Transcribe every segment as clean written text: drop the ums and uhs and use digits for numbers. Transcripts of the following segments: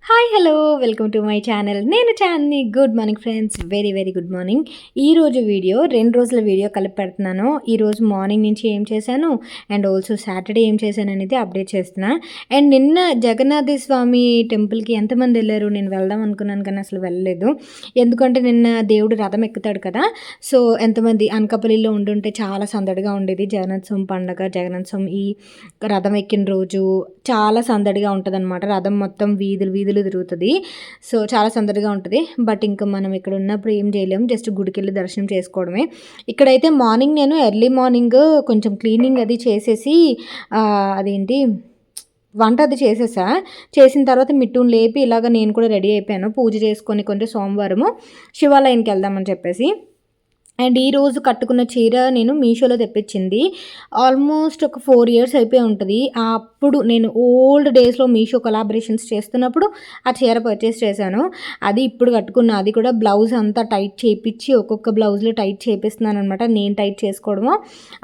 Hi hello welcome to my channel. నేను Chandini. Good morning friends, very very good morning. ఈరోజు video 2 రోజుల video కలిపి పెడుతున్నాను. ఈరోజు మార్నింగ్ నుంచి ఏం చేశాను అండ్ ఆల్సో సాటర్డే ఏం చేశాను అనేది అప్డేట్ చేస్తున్నా. అండ్ నిన్న జగన్నాథ స్వామి టెంపుల్కి ఎంతమంది వెళ్ళారు? నేను వెళ్దాం అనుకున్నాను కానీ అసలు వెళ్ళలేదు. ఎందుకంటే నిన్న దేవుడు రథం ఎక్కుతాడు కదా, సో ఎంతమంది అనకాపల్లిలో ఉండుంటే చాలా సందడిగా ఉండేది. జగన్నాథస్వామి పండగ, జగన్నాథస్వామి ఈ రథం ఎక్కిన రోజు చాలా సందడిగా ఉంటుంది అనమాట. రథం మొత్తం వీధులు వీధులు తిరుగుతుంది. సో చాలా సందడిగా ఉంటుంది. బట్ ఇంకా మనం ఇక్కడ ఉన్నప్పుడు ఏం చేయలేము, జస్ట్ గుడికి వెళ్ళి దర్శనం చేసుకోవడమే. ఇక్కడైతే మార్నింగ్ నేను ఎర్లీ మార్నింగ్ కొంచెం క్లీనింగ్ అది చేసేసి అదేంటి వంట అది చేసేసా. చేసిన తర్వాత మిట్టుని లేపి ఇలాగ నేను కూడా రెడీ అయిపోయాను. పూజ చేసుకొని కొంచెం సోమవారము శివాలయానికి వెళ్దామని చెప్పేసి. అండ్ ఈరోజు కట్టుకున్న చీర నేను మీషోలో తెప్పించింది. ఆల్మోస్ట్ ఒక 4 years అయిపోయి ఉంటుంది. అప్పుడు నేను ఓల్డ్ డేస్లో మీషో కొలాబరేషన్స్ చేస్తున్నప్పుడు ఆ చీర పర్చేస్ చేశాను. అది ఇప్పుడు కట్టుకున్న. అది కూడా బ్లౌజ్ అంతా టైట్ చేయించి ఒక్కొక్క బ్లౌజ్లో టైట్ చేపిస్తున్నాను అనమాట. నేను టైట్ చేసుకోవడమో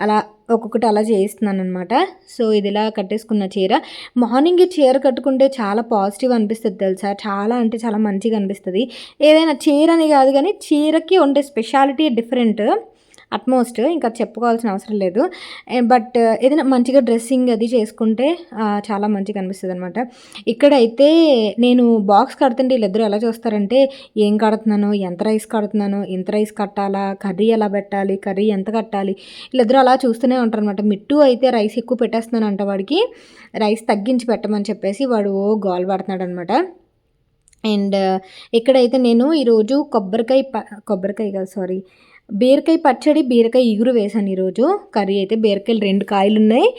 అలా ఒక్కొక్కటి అలా చేయిస్తున్నాను అనమాట. సో ఇది ఇలా కట్టేసుకున్న చీర. మార్నింగ్ చీర కట్టుకుంటే చాలా పాజిటివ్ అనిపిస్తుంది తెలుసా. చాలా అంటే చాలా మంచిగా అనిపిస్తుంది. ఏదైనా చీర అని కాదు కానీ చీరకి ఉండే స్పెషాలిటీ డిఫరెంట్ అట్మోస్ట్, ఇంకా చెప్పుకోవాల్సిన అవసరం లేదు. బట్ ఏదైనా మంచిగా డ్రెస్సింగ్ అది చేసుకుంటే చాలా మంచిగా అనిపిస్తుంది అనమాట. ఇక్కడైతే నేను బాక్స్ కడుతుంటే వీళ్ళిద్దరూ ఎలా చూస్తారంటే, ఏం కడుతున్నాను, ఎంత రైస్ కడుతున్నాను, ఎంత రైస్ కట్టాలా, కర్రీ ఎలా పెట్టాలి, కర్రీ ఎంత కట్టాలి, వీళ్ళిద్దరూ అలా చూస్తూనే ఉంటారు అనమాట. మిట్టు అయితే రైస్ ఎక్కువ పెట్టేస్తున్నాను అంట, వాడికి రైస్ తగ్గించి పెట్టమని చెప్పేసి వాడు గోల్ పడుతున్నాడు అనమాట. అండ్ ఇక్కడైతే నేను ఈరోజు కొబ్బరికాయ కాదు సారీ, బీరకాయ పచ్చడి, బీరకాయ ఇగురు వేసాను ఈరోజు. కర్రీ అయితే బీరకాయలు 2 కాయలు ఉన్నాయి.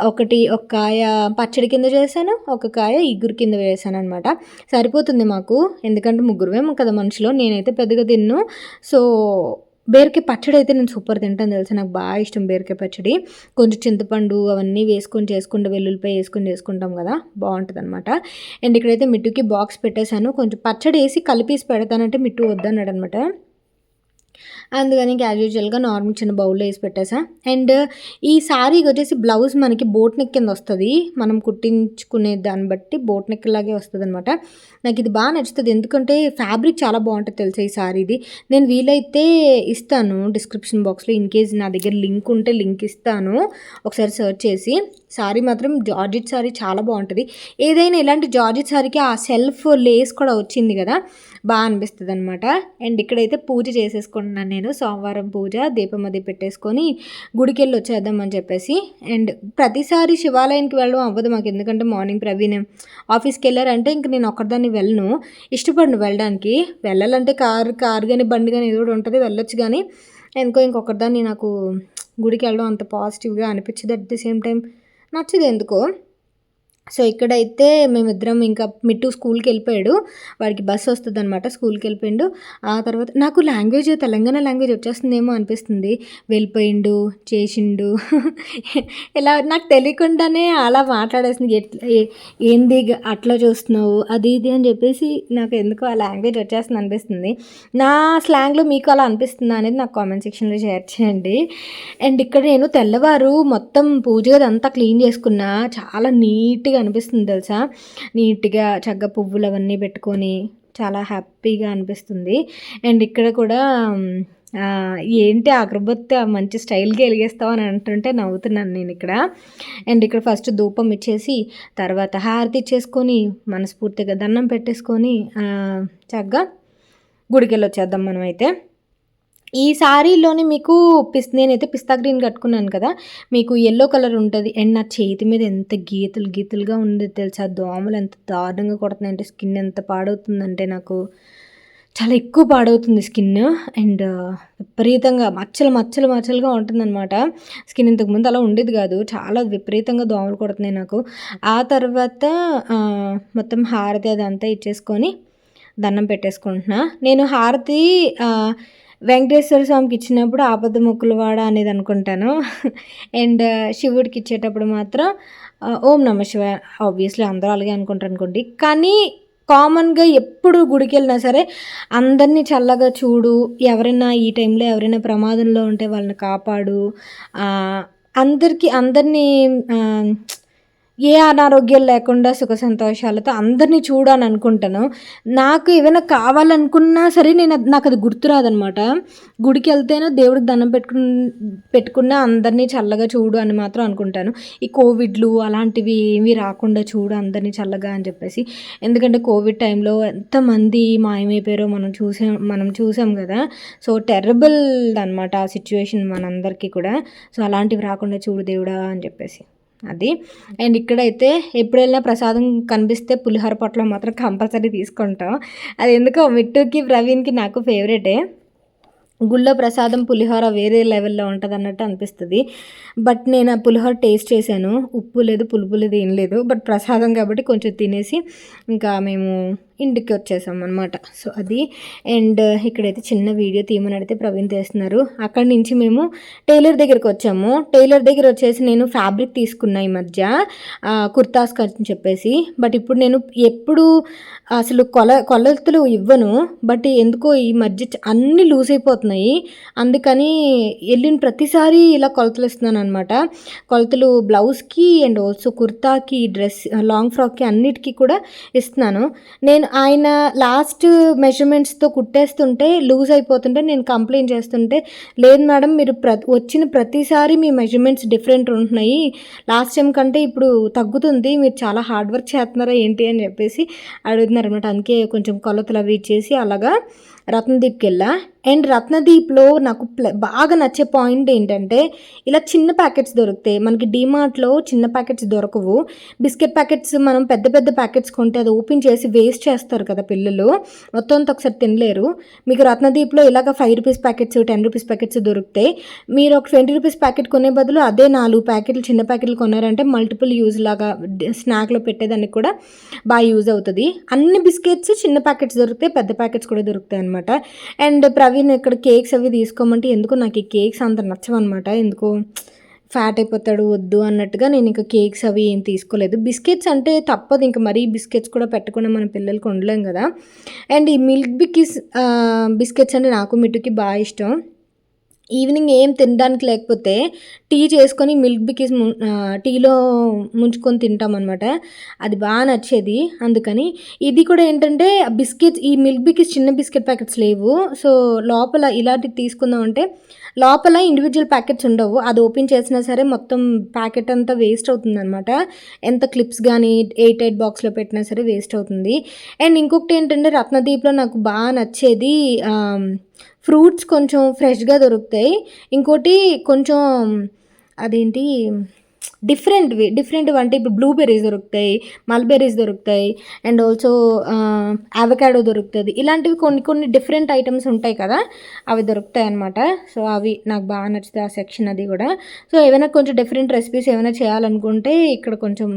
ఒక కాయ పచ్చడి కింద చేశాను, ఒక కాయ ఇగురు కింద వేసాను అనమాట. సరిపోతుంది మాకు, ఎందుకంటే ముగ్గురువేమో కదా మనుషులు. నేనైతే పెద్దగా తిన్ను. సో బీరకాయ పచ్చడి అయితే నేను సూపర్ తింటాను తెలుసా. నాకు బాగా ఇష్టం బీరకాయ పచ్చడి. కొంచెం చింతపండు అవన్నీ వేసుకొని చేసుకుంటే, వెల్లుల్లిపాయ వేసుకొని చేసుకుంటాం కదా, బాగుంటుంది అనమాట. అండ్ ఇక్కడైతే మిట్టుకి బాక్స్ పెట్టేశాను. కొంచెం పచ్చడి వేసి కలిపేసి పెడతానంటే మిట్టు వద్దన్నాడు అనమాట. అందుకని క్యాజ్ యూజువల్గా నార్మల్ చిన్న బౌల్లో వేసి పెట్టేసా. అండ్ ఈ శారీకి వచ్చేసి బ్లౌజ్ మనకి బోట్ నెక్ కింద వస్తుంది. మనం కుట్టించుకునే దాన్ని బట్టి బోట్ నెక్ లాగే వస్తుంది అనమాట. నాకు ఇది బాగా నచ్చుతుంది, ఎందుకంటే ఫ్యాబ్రిక్ చాలా బాగుంటుంది తెలుసా ఈ శారీది. నేను వీలైతే ఇస్తాను డిస్క్రిప్షన్ బాక్స్లో, ఇన్ కేస్ నా దగ్గర లింక్ ఉంటే లింక్ ఇస్తాను, ఒకసారి సెర్చ్ చేసి. శారీ మాత్రం జార్జెట్ శారీ చాలా బాగుంటుంది. ఏదైనా ఇలాంటి జార్జెట్ శారీకి ఆ సెల్ఫ్ లేస్ కూడా వచ్చింది కదా, బాగా అనిపిస్తుంది అనమాట. అండ్ ఇక్కడైతే పూజ చేసేసుకుంటున్నాను నేను. సోమవారం పూజ, దీపం అది పెట్టేసుకొని గుడికి వెళ్ళి వచ్చేద్దామని చెప్పేసి. అండ్ ప్రతిసారి శివాలయానికి వెళ్ళడం అవ్వదు మాకు, ఎందుకంటే మార్నింగ్ ప్రవీణ్ ఆఫీస్కి వెళ్ళారంటే ఇంక నేను ఒక్కదాన్ని వెళ్ళను, ఇష్టపడను వెళ్ళడానికి. వెళ్ళాలంటే కారు కానీ బండి కానీ ఏదో ఉంటుంది, వెళ్ళొచ్చు. కానీ ఇంకొకరిదాన్ని నాకు గుడికి వెళ్ళడం అంత పాజిటివ్గా అనిపించదు. అట్ ది సేమ్ టైం నచ్చదు ఎందుకో. సో ఇక్కడైతే మేమిద్దరం, ఇంకా మిట్టు స్కూల్కి వెళ్ళిపోయాడు, వాడికి బస్సు వస్తుంది అనమాట, స్కూల్కి వెళ్ళిపోయిండు. ఆ తర్వాత నాకు లాంగ్వేజ్ తెలంగాణ లాంగ్వేజ్ వచ్చేస్తుందేమో అనిపిస్తుంది. వెళ్ళిపోయిండు, చేసిండు ఇలా నాకు తెలియకుండానే అలా మాట్లాడేస్తుంది. ఏంది అట్లా చూస్తున్నావు అది ఇది అని చెప్పేసి నాకు ఎందుకో ఆ లాంగ్వేజ్ వచ్చేస్తుంది అనిపిస్తుంది. నా స్లాంగ్లో మీకు అలా అనిపిస్తుందా అనేది నాకు కామెంట్ సెక్షన్లో షేర్ చేయండి. అండ్ ఇక్కడ నేను తెల్లవారు మొత్తం పూజ అంతా క్లీన్ చేసుకున్నా, చాలా నీట్గా అనిపిస్తుంది తెలుసా. నీట్గా చక్కగా పువ్వులు అవన్నీ పెట్టుకొని చాలా హ్యాపీగా అనిపిస్తుంది. అండ్ ఇక్కడ కూడా ఏంటి అగరబత్తి మంచి స్టైల్గా వెలిగేస్తావు అని అంటుంటే నవ్వుతున్నాను నేను ఇక్కడ. అండ్ ఇక్కడ ఫస్ట్ ధూపం ఇచ్చేసి తర్వాత హారతి ఇచ్చేసుకొని మనస్ఫూర్తిగా దండం పెట్టేసుకొని చక్కగా గుడికి వెళ్ళి వచ్చేద్దాం మనమైతే. ఈ శారీలోని మీకు నేనైతే పిస్తా గ్రీన్ కట్టుకున్నాను కదా, మీకు ఎల్లో కలర్ ఉంటుంది. అండ్ నా చేతి మీద ఎంత గీతలుగా ఉంది తెలుసా. దోమలు ఎంత దారుణంగా కొడుతున్నాయంటే, స్కిన్ ఎంత పాడవుతుందంటే నాకు చాలా ఎక్కువ పాడవుతుంది స్కిన్. అండ్ విపరీతంగా మచ్చలుగా ఉంటుందన్నమాట స్కిన్. ఇంతకుముందు అలా ఉండేది కాదు, చాలా విపరీతంగా దోమలు కొడుతున్నాయి నాకు. ఆ తర్వాత మొత్తం హారతి అదంతా ఇచ్చేసుకొని దండం పెట్టేసుకుంటున్నా. నేను హారతి వెంకటేశ్వర స్వామికి ఇచ్చినప్పుడు ఆపద మొక్కులు వాడ అనేది అనుకుంటాను. అండ్ శివుడికి ఇచ్చేటప్పుడు మాత్రం ఓం నమ శివాయ. ఆబ్వియస్లీ అందరూ అలాగే అనుకుంటారు అనుకోండి, కానీ కామన్గా ఎప్పుడు గుడికి వెళ్ళినా సరే అందరినీ చల్లగా చూడు, ఎవరైనా ఈ టైంలో ఎవరైనా ప్రమాదంలో ఉంటే వాళ్ళని కాపాడు, అందరినీ ఏ అనారోగ్యాలు లేకుండా సుఖ సంతోషాలతో అందరిని చూడాలని అనుకుంటాను. నాకు ఏమైనా కావాలనుకున్నా సరే నాకు అది గుర్తురాదనమాట. గుడికి వెళ్తేనో దేవుడికి దండం పెట్టుకున్నా అందరినీ చల్లగా చూడు అని మాత్రం అనుకుంటాను. ఈ కోవిడ్లు అలాంటివి ఏమీ రాకుండా చూడు అందరినీ చల్లగా అని చెప్పేసి. ఎందుకంటే కోవిడ్ టైంలో ఎంతమంది మాయమైపోయారో మనం చూసాం కదా. సో టెర్రబుల్ అనమాట ఆ సిచ్యువేషన్ మనందరికీ కూడా. సో అలాంటివి రాకుండా చూడు దేవుడా అని చెప్పేసి అది. అండ్ ఇక్కడైతే ఎప్పుడైనా ప్రసాదం కనిపిస్తే పులిహోర పొట్లం మాత్రం కంపల్సరీ తీసుకుంటాం. అది ఎందుకో మిట్టుకి ప్రవీణ్కి నాకు ఫేవరెటే. గుళ్ళో ప్రసాదం పులిహోర వేరే లెవెల్లో ఉంటుంది అన్నట్టు అనిపిస్తుంది. బట్ నేను ఆ పులిహోర టేస్ట్ చేశాను. ఉప్పు లేదు, పులుపు లేదు, ఏం లేదు. బట్ ప్రసాదం కాబట్టి కొంచెం తినేసి ఇంకా మేము ఇంటికి వచ్చేసాం అనమాట. సో అది. అండ్ ఇక్కడైతే చిన్న వీడియో తీయమని అడిగితే ప్రవీణ్ తీస్తున్నారు. అక్కడి నుంచి మేము టైలర్ దగ్గరికి వచ్చాము. టైలర్ దగ్గర వచ్చేసి నేను ఫ్యాబ్రిక్ తీసుకున్నా ఈ మధ్య కుర్తాస్ అని చెప్పేసి. బట్ ఇప్పుడు నేను ఎప్పుడు అసలు కొలతలు ఇవ్వను. బట్ ఎందుకో ఈ మధ్య అన్నీ లూజ్ అయిపోతున్నాయి. అందుకని వెళ్ళిన ప్రతిసారి ఇలా కొలతలు ఇస్తున్నాను అనమాట. కొలతలు బ్లౌజ్కి అండ్ ఆల్సో కుర్తాకి, డ్రెస్, లాంగ్ ఫ్రాక్కి అన్నిటికీ కూడా ఇస్తున్నాను. నేను ఆయన లాస్ట్ మెజర్మెంట్స్తో కుట్టేస్తుంటే లూజ్ అయిపోతుంటే నేను కంప్లైంట్ చేస్తుంటే, లేదు మేడం మీరు వచ్చిన ప్రతిసారి మీ మెజర్మెంట్స్ డిఫరెంట్ ఉంటున్నాయి, లాస్ట్ టైం కంటే ఇప్పుడు తగ్గుతుంది, మీరు చాలా హార్డ్ వర్క్ చేస్తున్నారా ఏంటి అని చెప్పేసి అడుగుతున్నారు అనమాట. అందుకే కొంచెం కొలతలు అవి ఇచ్చేసి అలాగా రత్నదీప్కి వెళ్ళా. అండ్ రత్నదీప్లో నాకు బాగా నచ్చే పాయింట్ ఏంటంటే ఇలా చిన్న ప్యాకెట్స్ దొరుకుతాయి మనకి. డీమార్ట్లో చిన్న ప్యాకెట్స్ దొరకవు. బిస్కెట్ ప్యాకెట్స్ మనం పెద్ద పెద్ద ప్యాకెట్స్ కొంటే అది ఓపెన్ చేసి వేస్ట్ చేస్తారు కదా పిల్లలు, మొత్తం అంతా ఒకసారి తినలేరు. మీకు రత్నదీప్లో ఇలాగ 5 రూపీస్ ప్యాకెట్స్, 10 రూపీస్ ప్యాకెట్స్ దొరుకుతాయి. మీరు ఒక 20 రూపీస్ ప్యాకెట్ కొనే బదులు అదే 4 ప్యాకెట్లు చిన్న ప్యాకెట్లు కొన్నారంటే మల్టిపుల్ యూజ్ లాగా స్నాక్లో పెట్టేదానికి కూడా బాగా యూజ్ అవుతుంది. అన్ని బిస్కెట్స్ చిన్న ప్యాకెట్స్ దొరుకుతాయి, పెద్ద ప్యాకెట్స్ కూడా దొరుకుతాయి అనమాట. అండ్ ప్రవీణ్ ఇక్కడ కేక్స్ అవి తీసుకోమంటే ఎందుకో నాకు ఈ కేక్స్ అంత నచ్చవన్నమాట. ఎందుకో ఫ్యాట్ అయిపోతాడు వద్దు అన్నట్టుగా నేను ఇంకా కేక్స్ అవి ఏం తీసుకోలేదు. బిస్కెట్స్ అంటే తప్పదు, ఇంకా మరీ బిస్కెట్స్ కూడా పెట్టకుండా మన పిల్లలకి ఉండలేం కదా. అండ్ ఈ మిల్క్ బిస్కెట్స్ అంటే నాకు మిట్టుకి బాగా ఇష్టం. ఈవినింగ్ ఏం తినడానికి లేకపోతే టీ చేసుకొని మిల్క్ బికీస్ టీలో ముంచుకొని తింటామన్నమాట. అది బాగా నచ్చేది. అందుకని ఇది కూడా ఏంటంటే బిస్కెట్స్, ఈ మిల్క్ బికీస్ చిన్న బిస్కెట్ ప్యాకెట్స్ లేవు. సో లోపల ఇలాంటివి తీసుకుందాం అంటే లోపల ఇండివిజువల్ ప్యాకెట్స్ ఉండవు. అది ఓపెన్ చేసినా సరే మొత్తం ప్యాకెట్ అంతా వేస్ట్ అవుతుంది అనమాట. ఎంత క్లిప్స్ కానీ 8 బాక్స్లో పెట్టినా సరే వేస్ట్ అవుతుంది. అండ్ ఇంకొకటి ఏంటంటే రత్నదీప్లో నాకు బాగా నచ్చేది ఫ్రూట్స్ కొంచెం ఫ్రెష్గా దొరుకుతాయి. ఇంకోటి కొంచెం అదేంటి డిఫరెంట్ అంటే ఇప్పుడు బ్లూబెర్రీస్ దొరుకుతాయి, మల్బెర్రీస్ దొరుకుతాయి, అండ్ ఆల్సో అవకాడో దొరుకుతుంది. ఇలాంటివి కొన్ని డిఫరెంట్ ఐటమ్స్ ఉంటాయి కదా, అవి దొరుకుతాయి అనమాట. సో అవి నాకు బాగా నచ్చుతాయి ఆ సెక్షన్ అది కూడా. సో ఏమైనా కొంచెం డిఫరెంట్ రెసిపీస్ ఏమైనా చేయాలనుకుంటే ఇక్కడ కొంచెం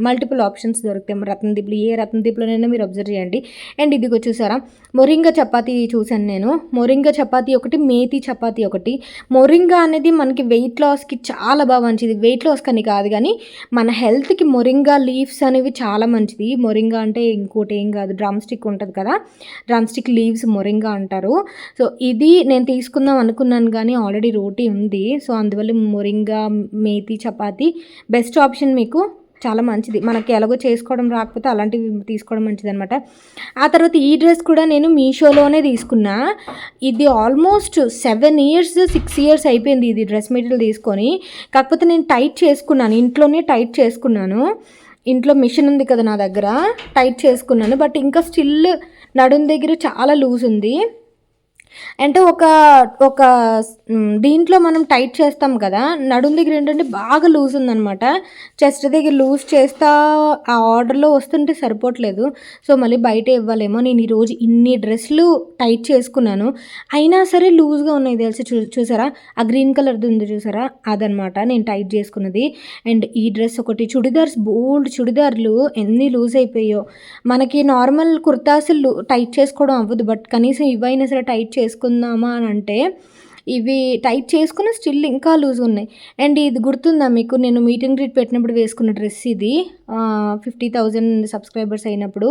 మల్టిపుల్ ఆప్షన్స్ దొరుకుతాయి రత్నదీప్లో. ఏ రత్నదీప్లోనైనా మీరు అబ్జర్వ్ చేయండి. అండ్ ఇదిగో చూసారా మొరింగా చపాతీ చూశాను నేను. మొరింగా చపాతీ ఒకటి, మేతి చపాతీ ఒకటి. మొరింగా అనేది మనకి వెయిట్ లాస్కి చాలా బాగా మంచిది. వెయిట్ లాస్ అని కాదు కానీ మన హెల్త్కి మొరింగా లీవ్స్ అనేవి చాలా మంచిది. మొరింగా అంటే ఇంకోటి ఏం కాదు, డ్రమ్ స్టిక్ ఉంటుంది కదా, డ్రమ్ స్టిక్ లీవ్స్ మొరింగా అంటారు. సో ఇది నేను తీసుకుందాం అనుకున్నాను కానీ ఆల్రెడీ రోటీ ఉంది. సో అందువల్ల moringa methi chapati best option, మీకు చాలా మంచిది. మనకి ఎలాగో చేసుకోవడం రాకపోతే అలాంటివి తీసుకోవడం మంచిది అనమాట. ఆ తర్వాత ఈ డ్రెస్ కూడా నేను మీషోలోనే తీసుకున్నా. ఇది ఆల్మోస్ట్ 6 ఇయర్స్ అయిపోయింది ఇది డ్రెస్ మెటీరియల్ తీసుకొని. కాకపోతే నేను టైట్ చేసుకున్నాను, ఇంట్లోనే టైట్ చేసుకున్నాను. ఇంట్లో మిషన్ ఉంది కదా నా దగ్గర, టైట్ చేసుకున్నాను. బట్ ఇంకా స్టిల్ నడుం దగ్గర చాలా లూజ్ ఉంది. అంటే ఒక దీంట్లో మనం టైట్ చేస్తాం కదా, నడుం దగ్గర ఏంటంటే బాగా లూజ్ ఉందనమాట. చెస్ట్ దగ్గర లూజ్ చేస్తా ఆ ఆర్డర్లో వస్తుంటే సరిపోవట్లేదు. సో మళ్ళీ బయట ఇవ్వాలేమో. నేను ఈరోజు ఇన్ని డ్రెస్సులు టైట్ చేసుకున్నాను, అయినా సరే లూజ్గా ఉన్నాయి తెలిసి. చూసారా ఆ గ్రీన్ కలర్ది ఉంది చూసారా, అదనమాట నేను టైట్ చేసుకున్నది. అండ్ ఈ డ్రెస్ ఒకటి, బోల్డ్ చుడిదార్లు ఎన్ని లూజ్ అయిపోయాయో. మనకి నార్మల్ కుర్తాసులు టైట్ చేసుకోవడం అవ్వదు, బట్ కనీసం ఇవైనా సరే టైట్ చేసుకుందామా అని అంటే ఇవి టైట్ చేసుకుని స్టిల్ ఇంకా లూజ్ ఉన్నాయి. అండ్ ఇది గుర్తుందా మీకు, నేను మీట్ అండ్ గ్రీట్ పెట్టినప్పుడు వేసుకున్న డ్రెస్ ఇది, 50,000 సబ్స్క్రైబర్స్ అయినప్పుడు.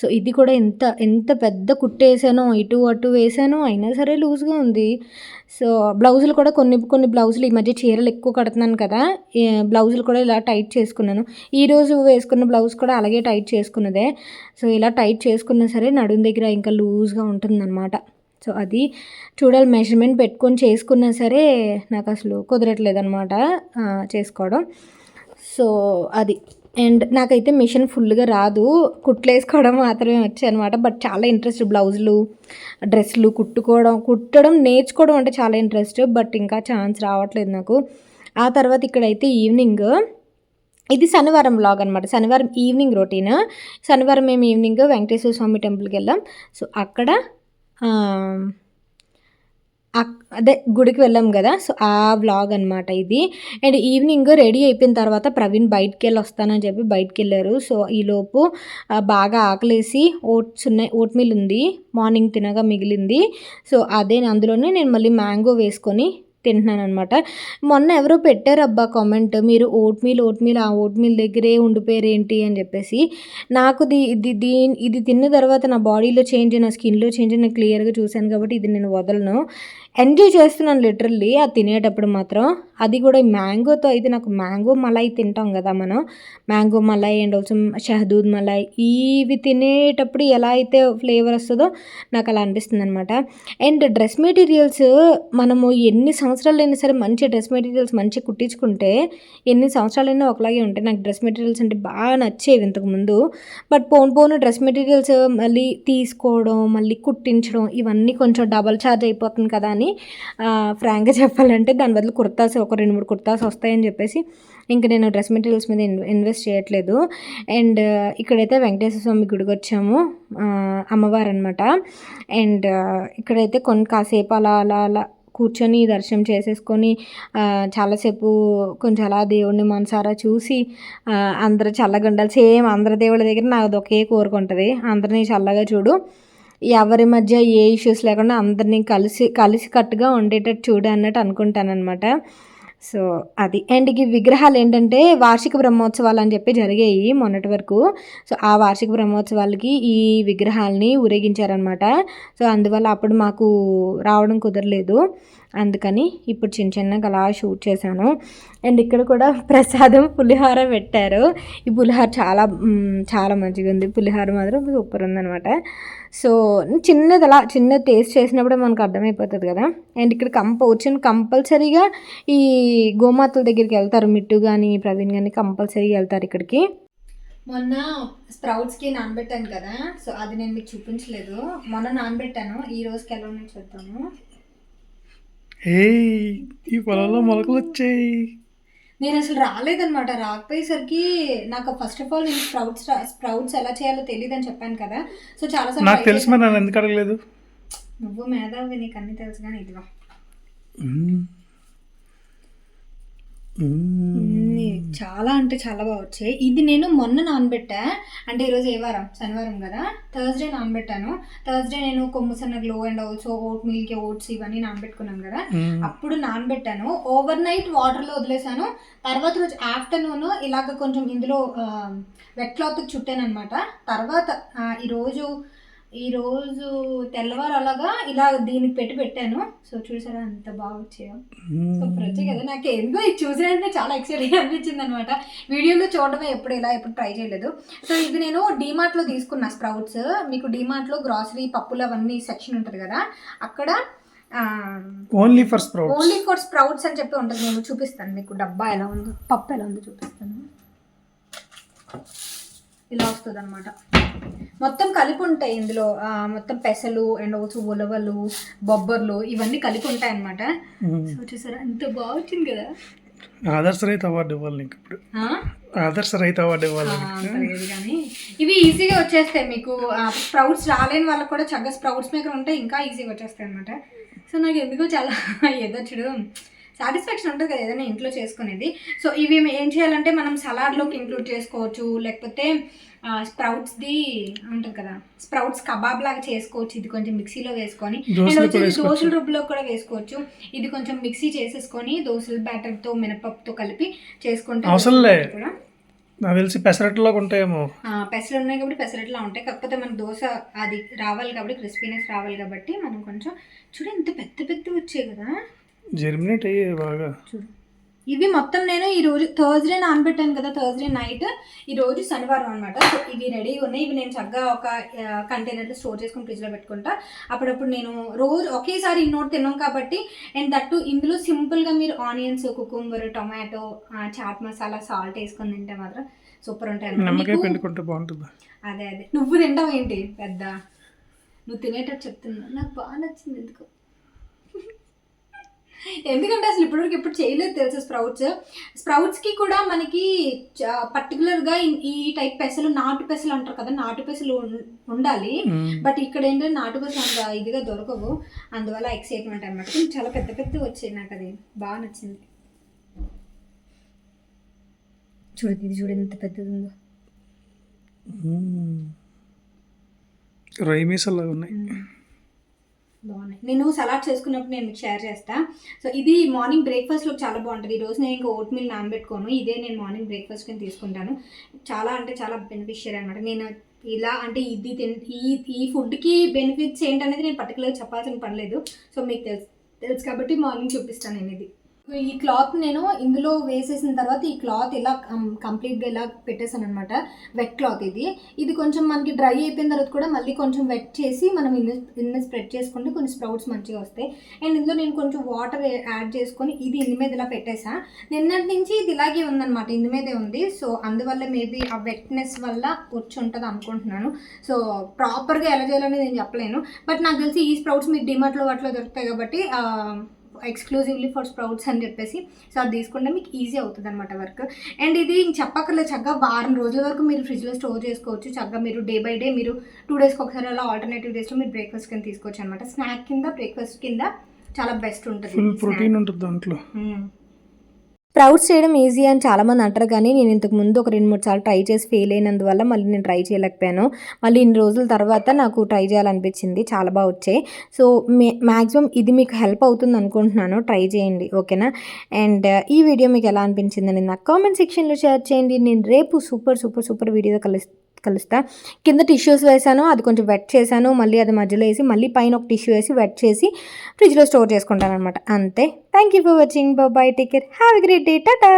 సో ఇది కూడా ఎంత ఎంత పెద్ద కుట్టేసానో, ఇటు అటు వేసానో, అయినా సరే లూజ్గా ఉంది. సో బ్లౌజులు కూడా కొన్ని కొన్ని బ్లౌజులు ఈ మధ్య చీరలు ఎక్కువ కడుతున్నాను కదా, బ్లౌజులు కూడా ఇలా టైట్ చేసుకున్నాను. ఈరోజు వేసుకున్న బ్లౌజ్ కూడా అలాగే టైట్ చేసుకున్నదే. సో ఇలా టైట్ చేసుకున్నా సరే నడుం దగ్గర ఇంకా లూజ్గా ఉంటుందన్నమాట. సో అది చూడాలి, మెజర్మెంట్ పెట్టుకొని చేసుకున్నా సరే నాకు అసలు కుదరట్లేదు అనమాట చేసుకోవడం. సో అది. అండ్ నాకైతే మిషన్ ఫుల్గా రాదు, కుట్లు వేసుకోవడం మాత్రమే వచ్చాయి అనమాట. బట్ చాలా ఇంట్రెస్ట్ బ్లౌజులు, డ్రెస్సులు కుట్టడం నేర్చుకోవడం అంటే చాలా ఇంట్రెస్ట్. బట్ ఇంకా ఛాన్స్ రావట్లేదు నాకు. ఆ తర్వాత ఇక్కడైతే ఈవినింగ్, ఇది శనివారం వ్లాగ్ అనమాట. శనివారం ఈవినింగ్ రొటీన్. శనివారం మేము ఈవినింగ్ వెంకటేశ్వర స్వామి టెంపుల్కి వెళ్ళాం. సో అక్కడ అదే గుడికి వెళ్ళాం కదా, సో ఆ వ్లాగ్ అనమాట ఇది. అండ్ ఈవినింగ్ రెడీ అయిపోయిన తర్వాత ప్రవీణ్ బయటికి వెళ్ళి వస్తానని చెప్పి బయటికి వెళ్ళారు. సో ఈలోపు బాగా ఆకలేసి ఓట్ మీల్ ఉంది మార్నింగ్ తినగా మిగిలింది. సో అదే అందులోనే నేను మళ్ళీ మ్యాంగో వేసుకొని తింటున్నాను అనమాట. మొన్న ఎవరో పెట్టారు అబ్బా కామెంట్, మీరు ఓట్ మీల్ ఆ ఓట్ మీల్ దగ్గరే ఉండిపోయారు ఏంటి అని చెప్పేసి. నాకు ఇది తిన్న తర్వాత నా బాడీలో చేంజ్, నా స్కిన్లో చేంజ్ నేను క్లియర్గా చూశాను కాబట్టి ఇది నేను వదలను. ఎంజాయ్ చేస్తున్నాను లిటరల్లీ అది తినేటప్పుడు మాత్రం. అది కూడా మ్యాంగోతో అయితే, నాకు మ్యాంగో మలై తింటాం కదా మనం, mango malai and also shahdood malai, ఇవి తినేటప్పుడు ఎలా అయితే ఫ్లేవర్ వస్తుందో నాకు అలా అనిపిస్తుంది అనమాట. అండ్ డ్రెస్ మెటీరియల్స్ మనము ఎన్ని సంవత్సరాలైనా సరే మంచి డ్రెస్ మెటీరియల్స్ మంచి కుట్టించుకుంటే ఎన్ని సంవత్సరాలైనా ఒకలాగే ఉంటాయి. నాకు డ్రెస్ మెటీరియల్స్ అంటే బాగా నచ్చేవి ఇంతకుముందు. బట్ పోను డ్రెస్ మెటీరియల్స్ మళ్ళీ తీసుకోవడం, మళ్ళీ కుట్టించడం, ఇవన్నీ కొంచెం డబల్ ఛార్జ్ అయిపోతుంది కదా అని ఫ్రాంక్గా చెప్పాలంటే దాని బదులు కుర్తాస్, ఒక 2-3 కుర్తాస్ వస్తాయని చెప్పేసి ఇంకా నేను డ్రెస్ మెటీరియల్స్ మీద ఇన్వెస్ట్ చేయట్లేదు. అండ్ ఇక్కడైతే వెంకటేశ్వర స్వామి గుడికి వచ్చాము, అమ్మవారు అనమాట. అండ్ ఇక్కడైతే కాసేపు అలా కూర్చొని దర్శనం చేసేసుకొని చాలాసేపు కొంచెం అలా దేవుడిని మనసారా చూసి అందరూ చల్లగా ఉండాలి. సేమ్ అందరి దేవుళ్ళ దగ్గర నాది ఒకే కోరుకుంటుంది, అందరినీ చల్లగా చూడు, ఎవరి మధ్య ఏ ఇష్యూస్ లేకుండా అందరినీ కలిసి కట్టుగా ఉండేటట్టు చూడు అన్నట్టు అనుకుంటానమాట. సో అది. అండ్ ఈ విగ్రహాలు ఏంటంటే వార్షిక బ్రహ్మోత్సవాలు అని చెప్పి జరిగాయి మొన్నటి వరకు. సో ఆ వార్షిక బ్రహ్మోత్సవాలకి ఈ విగ్రహాలని ఊరేగించారనమాట. సో అందువల్ల అప్పుడు మాకు రావడం కుదరలేదు, అందుకని ఇప్పుడు చిన్నగా అలా షూట్ చేశాను. అండ్ ఇక్కడ కూడా ప్రసాదం పులిహోర పెట్టారు. ఈ పులిహోర చాలా మంచిగా ఉంది, పులిహోర మాత్రం సూపర్ ఉందనమాట. సో చిన్న టేస్ట్ చేసినప్పుడే మనకు అర్థమైపోతుంది కదా. అండ్ ఇక్కడ కంపల్సరీగా ఈ గోమాతల దగ్గరికి వెళ్తారు, మిట్టు కానీ ప్రవీణ్ కానీ కంపల్సరీగా వెళ్తారు ఇక్కడికి. మొన్న స్ప్రౌట్స్కి నానబెట్టాను కదా, సో అది నేను మీకు చూపించలేదు. మొన్న నానబెట్టాను, ఈ రోజుకి ఎలా ఉన్నాయి చూద్దాము. ఈ పొలంలో మొలకలు వచ్చాయి. నేను అసలు రాలేదనమాట. రాకపోయేసరికి నాకు ఫస్ట్ ఆఫ్ ఆల్ నేను స్ప్రౌట్స్ ఎలా చేయాలో తెలియదు అని చెప్పాను కదా. సో చాలా నాకు తెలుసు, మరి నన్ను ఎందుకు అడగలేదు? నువ్వు మేధావి, నీకు అన్నీ తెలుసు కానీ ఇదిగో చాలా అంటే చాలా బాగా వచ్చాయి. ఇది నేను మొన్న నానబెట్టా, అంటే ఈరోజు ఏ వారం, శనివారం కదా, థర్స్డే నానబెట్టాను. థర్స్డే నేను కొమ్ము శనగలు అండ్ ఆల్సో ఓట్ మీల్కి ఓట్స్ ఇవన్నీ నానబెట్టుకున్నాను కదా, అప్పుడు నానబెట్టాను. ఓవర్ నైట్ వాటర్లో వదిలేసాను. తర్వాత రోజు ఆఫ్టర్నూన్ ఇలాగ కొంచెం ఇందులో వెట్ క్లాత్ చుట్టాను అనమాట. తర్వాత ఈరోజు తెల్లవారు అలాగా ఇలా దీనికి పెట్టాను. సో చూసారా ఎంత బాగా వచ్చాయో, సూపర్ వచ్చాయి కదా. నాకు ఎందుకో ఇది చూసినంటే చాలా ఎక్సైటింగ్ అనిపించింది అనమాట. వీడియోలో చూడడమే, ఎప్పుడు ట్రై చేయలేదు. సో ఇది నేను డీమార్ట్లో తీసుకున్నా స్ప్రౌట్స్. మీకు డీమార్ట్లో గ్రాసరీ పప్పులు అవన్నీ సెక్షన్ ఉంటుంది కదా, అక్కడ ఓన్లీ ఫర్ స్ప్రౌట్స్ అని చెప్పి ఉంటుంది. నేను చూపిస్తాను మీకు, డబ్బా ఎలా ఉందో, పప్పు ఎలా ఉందో చూపిస్తాను. ఇలా వస్తుంది అనమాట, మొత్తం కలిపి ఉంటాయి ఇందులో. మొత్తం పెసలు అండ్ ఆల్సో ఉలవలు, బొబ్బర్లు ఇవన్నీ కలిపి ఉంటాయి అనమాట. సో చూసారా ఎంత బాగా వచ్చింది కదా. ఆదర్శ రైతు అవార్డు ఇవ్వాలి నీకు ఇప్పుడు. ఆదర్శ రైతు అవార్డు ఇవ్వాలి. కానీ ఇవి ఈజీగా వచ్చేస్తాయి మీకు. స్ప్రౌట్స్ రాలేని వాళ్ళకి కూడా చక్కగా స్ప్రౌట్స్ మేకర్ ఉంటే ఇంకా ఈజీగా వచ్చేస్తాయి అనమాట. సో నాకు ఎందుకో చాలా ఏదో చూడు సాటిస్ఫాక్షన్ ఉంటుంది కదా ఏదైనా ఇంట్లో చేసుకునేది. సో ఇవి ఏం చేయాలంటే మనం సలాడ్లోకి ఇంక్లూడ్ చేసుకోవచ్చు, లేకపోతే స్ప్రౌట్స్ది ఉంటుంది కదా, స్ప్రౌట్స్ కబాబ్ లాగా చేసుకోవచ్చు. ఇది కొంచెం మిక్సీలో వేసుకొని దోసలో అండ్ కూడా వచ్చేసి వేసుకోవచ్చు. దోశల రుబ్బులో కూడా వేసుకోవచ్చు. ఇది కొంచెం మిక్సీ చేసేసుకొని దోశల బ్యాటర్తో మినపప్పుతో కలిపి చేసుకుంటే అవసరంలే. కూడా నాకు తెలిసి పెసరట్లాగా ఉంటాయేమో. పెసలు ఉన్నాయి కాబట్టి పెసరట్లా ఉంటాయి. కాకపోతే మనకు దోశ అది రావాలి కాబట్టి, క్రిస్పీనెస్ రావాలి కాబట్టి మనం కొంచెం చూడు ఎంత పెద్ద పెద్ద వచ్చాయి కదా. జర్మినేట్ అయ్యే బాగా. చూడు ఇవి మొత్తం నేను ఈరోజు థర్స్డే నానబెట్టాను కదా, థర్స్డే నైట్. ఈరోజు శనివారం అనమాట. సో ఇవి రెడీగా ఉన్నాయి. ఇవి నేను చక్కగా ఒక కంటైనర్లో స్టోర్ చేసుకుని ఫ్రిడ్జ్లో పెట్టుకుంటా. అప్పుడప్పుడు నేను రోజు ఒకేసారి ఇన్నోటి తిన్నాం కాబట్టి, అండ్ దట్టు ఇందులో సింపుల్గా మీరు onions, cucumber, tomato, chaat masala, salt వేసుకొని తింటే మాత్రం సూపర్ ఉంటాయి అన్నమాట. నిమ్మకాయ పిండుకుంటే బాగుంటుంది. అదే నువ్వు తింటావు ఏంటి పెద్ద, నువ్వు తినేటట్టు చెప్తున్నా. నాకు బాగా నచ్చింది ఎందుకు, ఎందుకంటే అసలు ఇప్పటివరకు ఎప్పుడు చేయలేదు తెలుసు. స్ప్రౌట్స్కి కూడా మనకి పర్టికులర్గా ఈ టైప్ పెసలు, నాటు పెసలు అంటారు కదా, నాటు పెసలు ఉండాలి. బట్ ఇక్కడ ఏంటంటే నాటు పెసలు అంత ఇదిగా దొరకవు. అందువల్ల ఎక్సైట్మెంట్ అనమాట. చాలా పెద్ద పెద్ద వచ్చాయి. నాకు అది బాగా నచ్చింది. చూడండి ఇది చూడండి ఎంత పెద్దది ఉందో. రైమీసల్లాగా ఉన్నాయి. బాగున్నాయి. నేను సలాడ్ చేసుకున్నప్పుడు నేను మీకు షేర్ చేస్తా. సో ఇది మార్నింగ్ బ్రేక్ఫాస్ట్లో చాలా బాగుంటుంది. ఈరోజు నేను ఇంకా ఓట్ మీల్ నానబెట్టుకోను, ఇదే నేను మార్నింగ్ బ్రేక్ఫాస్ట్ కింద తీసుకుంటాను. చాలా అంటే చాలా బెనిఫిషియర్ అనమాట. నేను ఇలా అంటే ఇది ఈ ఫుడ్కి బెనిఫిట్స్ ఏంటనేది నేను పర్టికులర్గా చెప్పాల్సిన పని లేదు. సో మీకు తెలుసు కాబట్టి మార్నింగ్ చూపిస్తాను నేను ఇది. ఈ క్లాత్ నేను ఇందులో వేసేసిన తర్వాత ఈ క్లాత్ ఇలా కంప్లీట్గా ఇలా పెట్టేసాను అనమాట. వెట్ క్లాత్ ఇది కొంచెం మనకి డ్రై అయిపోయిన తర్వాత కూడా మళ్ళీ కొంచెం వెట్ చేసి మనం ఇందులో స్ప్రెడ్ చేసుకుంటే కొన్ని స్ప్రౌట్స్ మంచిగా వస్తాయి. అండ్ ఇందులో నేను కొంచెం వాటర్ యాడ్ చేసుకొని ఇది ఇందు మీద ఇలా పెట్టేసా. నిన్నటి నుంచి ఇది ఇలాగే ఉందన్నమాట, ఇందు మీదే ఉంది. సో అందువల్ల మేబీ ఆ వెట్నెస్ వల్ల వచ్చి ఉంటుంది అనుకుంటున్నాను. సో ప్రాపర్గా ఎలా చేయాలని నేను చెప్పలేను. బట్ నాకు తెలిసి ఈ స్ప్రౌట్స్ మీకు డిమార్ట్లో వాటిలో దొరుకుతాయి కాబట్టి ఎక్స్క్లూజివ్లీ ఫర్ స్ప్రౌట్స్ అని చెప్పేసి, సో అది తీసుకుంటే మీకు ఈజీ అవుతుంది అనమాట వర్క్. అండ్ ఇది చెప్పక్కర్లేదు, చక్కగా వారం రోజుల వరకు మీరు ఫ్రిడ్జ్లో స్టోర్ చేసుకోవచ్చు. చక్కగా మీరు డే బై డే మీరు 2 డేస్కి ఒకసారి అలా ఆల్టర్నేటివ్ డేస్లో మీరు బ్రేక్ఫాస్ట్ కింద తీసుకోవచ్చు అనమాట. స్నాక్ కింద, బ్రేక్ఫాస్ట్ కింద చాలా బెస్ట్ ఉంటుంది. ఫుల్ ప్రోటీన్ ఉంటుంది దాంట్లో. స్ప్రౌట్స్ చేయడం ఈజీ అని చాలామంది అంటారు, కానీ నేను ఇంతకు ముందు ఒక 2-3 సార్లు ట్రై చేసి ఫెయిల్ అయినందువల్ల మళ్ళీ నేను ట్రై చేయలేకపోయాను. మళ్ళీ ఇన్ని రోజుల తర్వాత నాకు ట్రై చేయాలనిపించింది. చాలా బాగా వచ్చాయి. సో మ్యాక్సిమం ఇది మీకు హెల్ప్ అవుతుంది అనుకుంటున్నాను. ట్రై చేయండి, ఓకేనా. అండ్ ఈ వీడియో మీకు ఎలా అనిపించిందని నాకు కామెంట్ సెక్షన్లో షేర్ చేయండి. నేను రేపు సూపర్ వీడియోతో కలుస్తా. కింద టిష్యూస్ వేసాను, అది కొంచెం వెట్ చేశాను, మళ్ళీ అది మధ్యలో వేసి మళ్ళీ పైన ఒక టిష్యూ వేసి వెట్ చేసి ఫ్రిడ్జ్లో స్టోర్ చేసుకుంటాను అనమాట. అంతే. Thank you for watching. Bye, take care, have a great day, Tata.